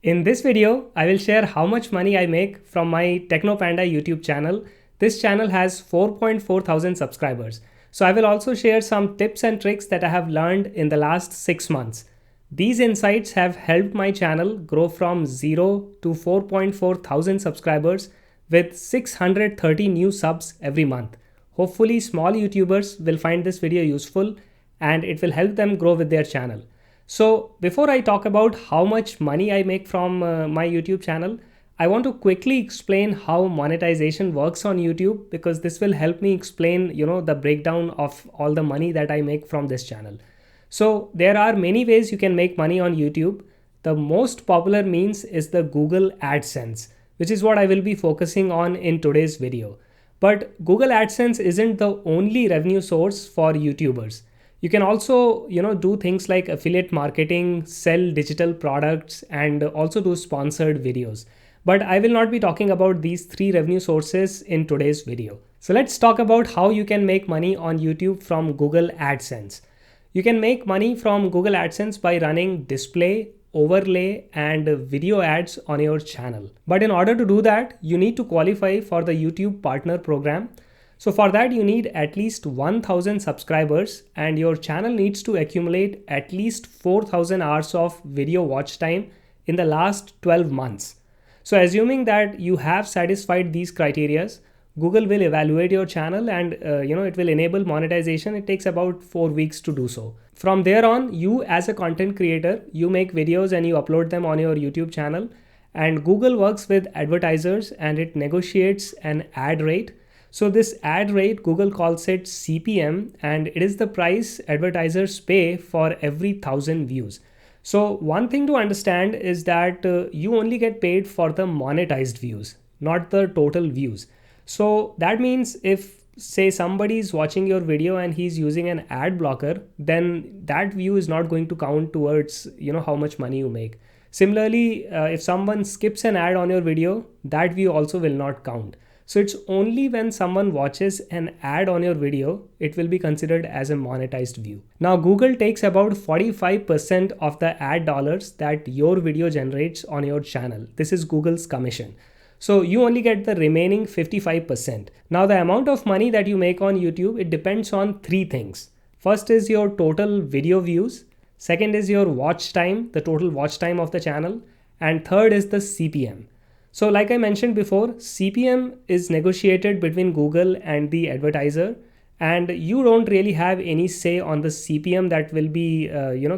In this video, I will share how much money I make from my Technopanda YouTube channel. This channel has 4.4 thousand subscribers. So I will also share some tips and tricks that I have learned in the last 6 months. These insights have helped my channel grow from 0 to 4.4 thousand subscribers with 630 new subs every month. Hopefully, small YouTubers will find this video useful and it will help them grow with their channel. So before I talk about how much money I make from my YouTube channel, I want to quickly explain how monetization works on YouTube because this will help me explain, the breakdown of all the money that I make from this channel. So there are many ways you can make money on YouTube. The most popular means is the Google AdSense, which is what I will be focusing on in today's video. But Google AdSense isn't the only revenue source for YouTubers. You can also, do things like affiliate marketing, sell digital products, and also do sponsored videos. But I will not be talking about these three revenue sources in today's video. So let's talk about how you can make money on YouTube from Google AdSense. You can make money from Google AdSense by running display, overlay, and video ads on your channel. But in order to do that, you need to qualify for the YouTube Partner Program. So for that, you need at least 1000 subscribers and your channel needs to accumulate at least 4000 hours of video watch time in the last 12 months. So assuming that you have satisfied these criteria, Google will evaluate your channel and it will enable monetization. It takes about 4 weeks to do so. From there on, you as a content creator, you make videos and you upload them on your YouTube channel, and Google works with advertisers and it negotiates an ad rate. So this ad rate, Google calls it CPM, and it is the price advertisers pay for every 1000 views. So one thing to understand is that you only get paid for the monetized views, not the total views. So that means if say somebody is watching your video and he's using an ad blocker, then that view is not going to count towards how much money you make. Similarly, if someone skips an ad on your video, that view also will not count. So it's only when someone watches an ad on your video, it will be considered as a monetized view. Now, Google takes about 45% of the ad dollars that your video generates on your channel. This is Google's commission. So you only get the remaining 55%. Now, the amount of money that you make on YouTube, it depends on three things. First is your total video views. Second is your watch time, the total watch time of the channel. And third is the CPM. So like I mentioned before, CPM is negotiated between Google and the advertiser, and you don't really have any say on the CPM that will be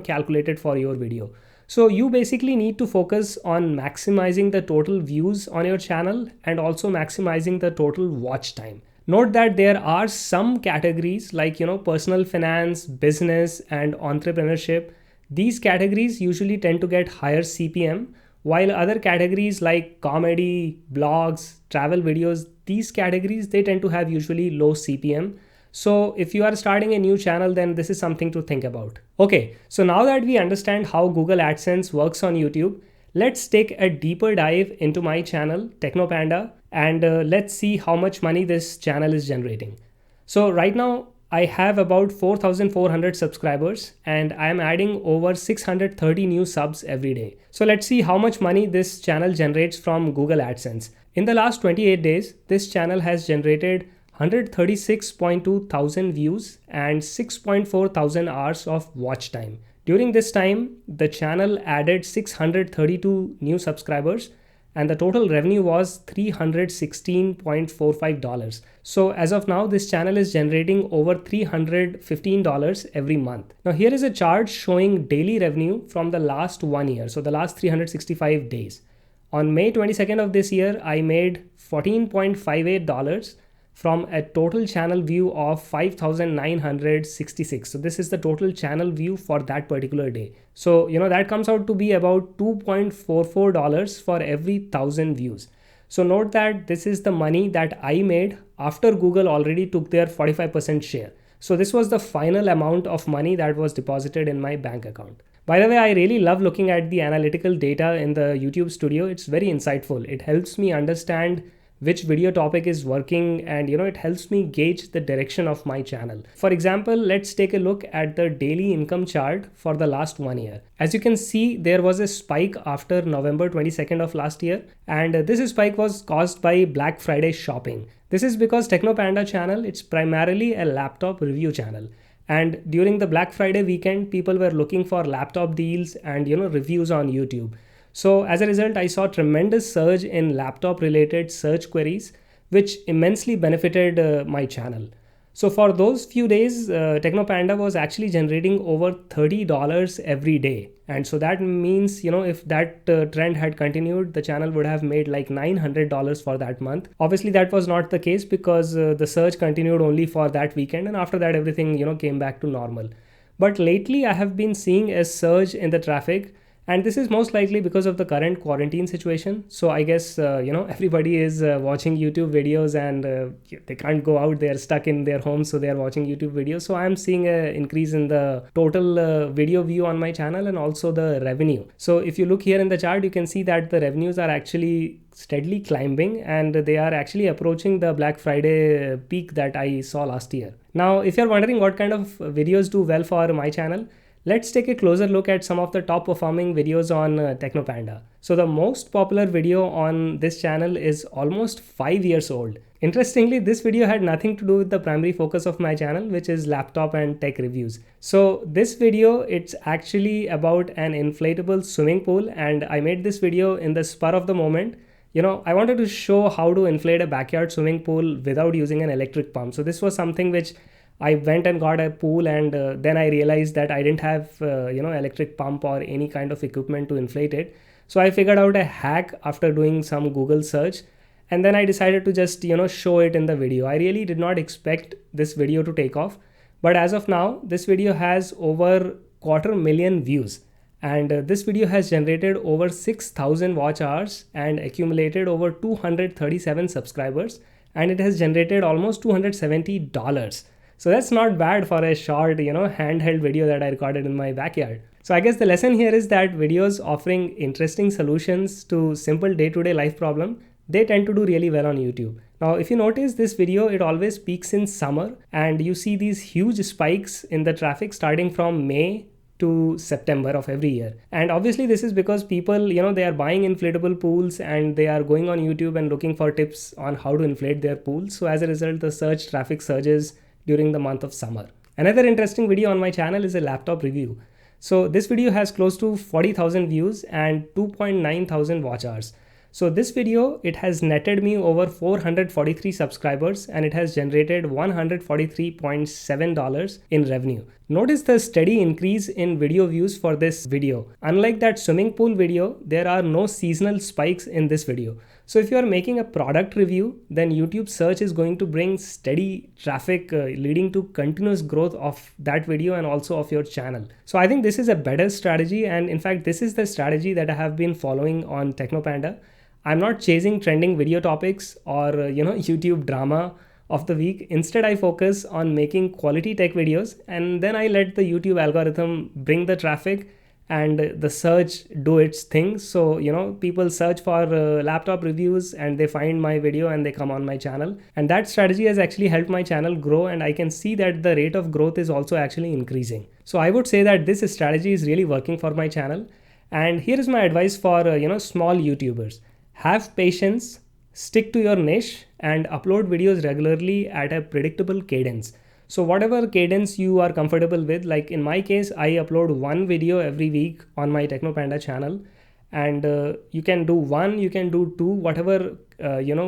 calculated for your video. So you basically need to focus on maximizing the total views on your channel and also maximizing the total watch time. Note that there are some categories like personal finance, business, and entrepreneurship. These categories usually tend to get higher CPM, while other categories like comedy, blogs, travel videos, these categories, they tend to have usually low CPM. So if you are starting a new channel, then this is something to think about. Okay, so now that we understand how Google AdSense works on YouTube, let's take a deeper dive into my channel, Technopanda, and let's see how much money this channel is generating. So right now, I have about 4,400 subscribers and I am adding over 630 new subs every day. So let's see how much money this channel generates from Google AdSense. In the last 28 days, this channel has generated 136.2 thousand views and 6.4 thousand hours of watch time. During this time, the channel added 632 new subscribers and the total revenue was $316.45. So as of now, this channel is generating over $315 every month. Now here is a chart showing daily revenue from the last 1 year, so the last 365 days. On May 22nd of this year, I made $14.58 from a total channel view of 5,966. So this is the total channel view for that particular day. So, that comes out to be about $2.44 for every 1000 views. So note that this is the money that I made after Google already took their 45% share. So this was the final amount of money that was deposited in my bank account. By the way, I really love looking at the analytical data in the YouTube Studio. It's very insightful. It helps me understand which video topic is working, and it helps me gauge the direction of my channel. For example, let's take a look at the daily income chart for the last 1 year. As you can see, there was a spike after November 22nd of last year, and this spike was caused by Black Friday shopping. This is because TechnoPanda channel, it's primarily a laptop review channel. And during the Black Friday weekend, people were looking for laptop deals and reviews on YouTube. So as a result, I saw tremendous surge in laptop related search queries, which immensely benefited my channel. So for those few days, TechnoPanda was actually generating over $30 every day. And so that means, if that trend had continued, the channel would have made like $900 for that month. Obviously, that was not the case because the surge continued only for that weekend. And after that, everything, came back to normal. But lately, I have been seeing a surge in the traffic. And this is most likely because of the current quarantine situation. So I guess, everybody is watching YouTube videos and they can't go out. They're stuck in their homes. So they're watching YouTube videos. So I'm seeing an increase in the total video view on my channel and also the revenue. So if you look here in the chart, you can see that the revenues are actually steadily climbing and they are actually approaching the Black Friday peak that I saw last year. Now, if you're wondering what kind of videos do well for my channel, let's take a closer look at some of the top performing videos on TechnoPanda. So the most popular video on this channel is almost 5 years old. Interestingly, this video had nothing to do with the primary focus of my channel, which is laptop and tech reviews. So this video, it's actually about an inflatable swimming pool, and I made this video in the spur of the moment. I wanted to show how to inflate a backyard swimming pool without using an electric pump. So this was something which I went and got a pool, and then I realized that I didn't have electric pump or any kind of equipment to inflate it. So I figured out a hack after doing some Google search, and then I decided to just show it in the video. I really did not expect this video to take off, but as of now this video has over 250,000 views, and this video has generated over 6,000 watch hours and accumulated over 237 subscribers, and it has generated almost $270. So that's not bad for a short, handheld video that I recorded in my backyard. So I guess the lesson here is that videos offering interesting solutions to simple day-to-day life problem, they tend to do really well on YouTube. Now, if you notice this video, it always peaks in summer, and you see these huge spikes in the traffic starting from May to September of every year. And obviously this is because people, they are buying inflatable pools and they are going on YouTube and looking for tips on how to inflate their pools. So as a result, the search traffic surges during the month of summer. Another interesting video on my channel is a laptop review. So this video has close to 40,000 views and 2.9 thousand watch hours. So this video, it has netted me over 443 subscribers, and it has generated $143.7 in revenue. Notice the steady increase in video views for this video. Unlike that swimming pool video, there are no seasonal spikes in this video. So if you are making a product review, then YouTube search is going to bring steady traffic leading to continuous growth of that video and also of your channel. So I think this is a better strategy, and in fact this is the strategy that I have been following on TechnoPanda. I'm not chasing trending video topics or YouTube drama of the week. Instead, I focus on making quality tech videos, and then I let the YouTube algorithm bring the traffic and the search do its thing. So people search for laptop reviews and they find my video and they come on my channel, and that strategy has actually helped my channel grow, and I can see that the rate of growth is also actually increasing. So I would say that this strategy is really working for my channel. And here is my advice for small YouTubers. Have patience, stick to your niche, and upload videos regularly at a predictable cadence. So whatever cadence you are comfortable with, like in my case, I upload one video every week on my TechnoPanda channel, and you can do one, you can do two, whatever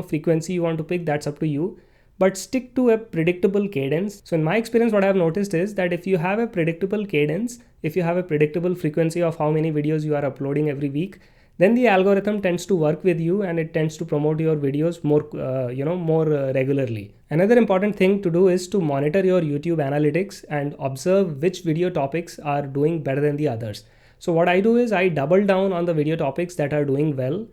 frequency you want to pick, that's up to you. But stick to a predictable cadence. So in my experience, what I have noticed is that if you have a predictable cadence, if you have a predictable frequency of how many videos you are uploading every week, then the algorithm tends to work with you and it tends to promote your videos more regularly. Another important thing to do is to monitor your YouTube analytics and observe which video topics are doing better than the others. So what I do is I double down on the video topics that are doing well,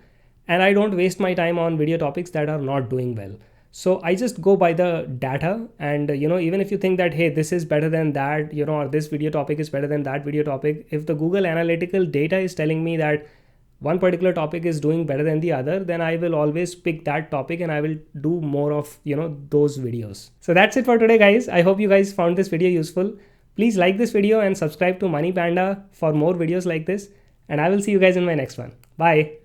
and I don't waste my time on video topics that are not doing well. So I just go by the data, and even if you think that, hey, this is better than that, or this video topic is better than that video topic, if the Google analytical data is telling me that one particular topic is doing better than the other, then I will always pick that topic and I will do more of, those videos. So that's it for today, guys. I hope you guys found this video useful. Please like this video and subscribe to Money Panda for more videos like this. And I will see you guys in my next one. Bye.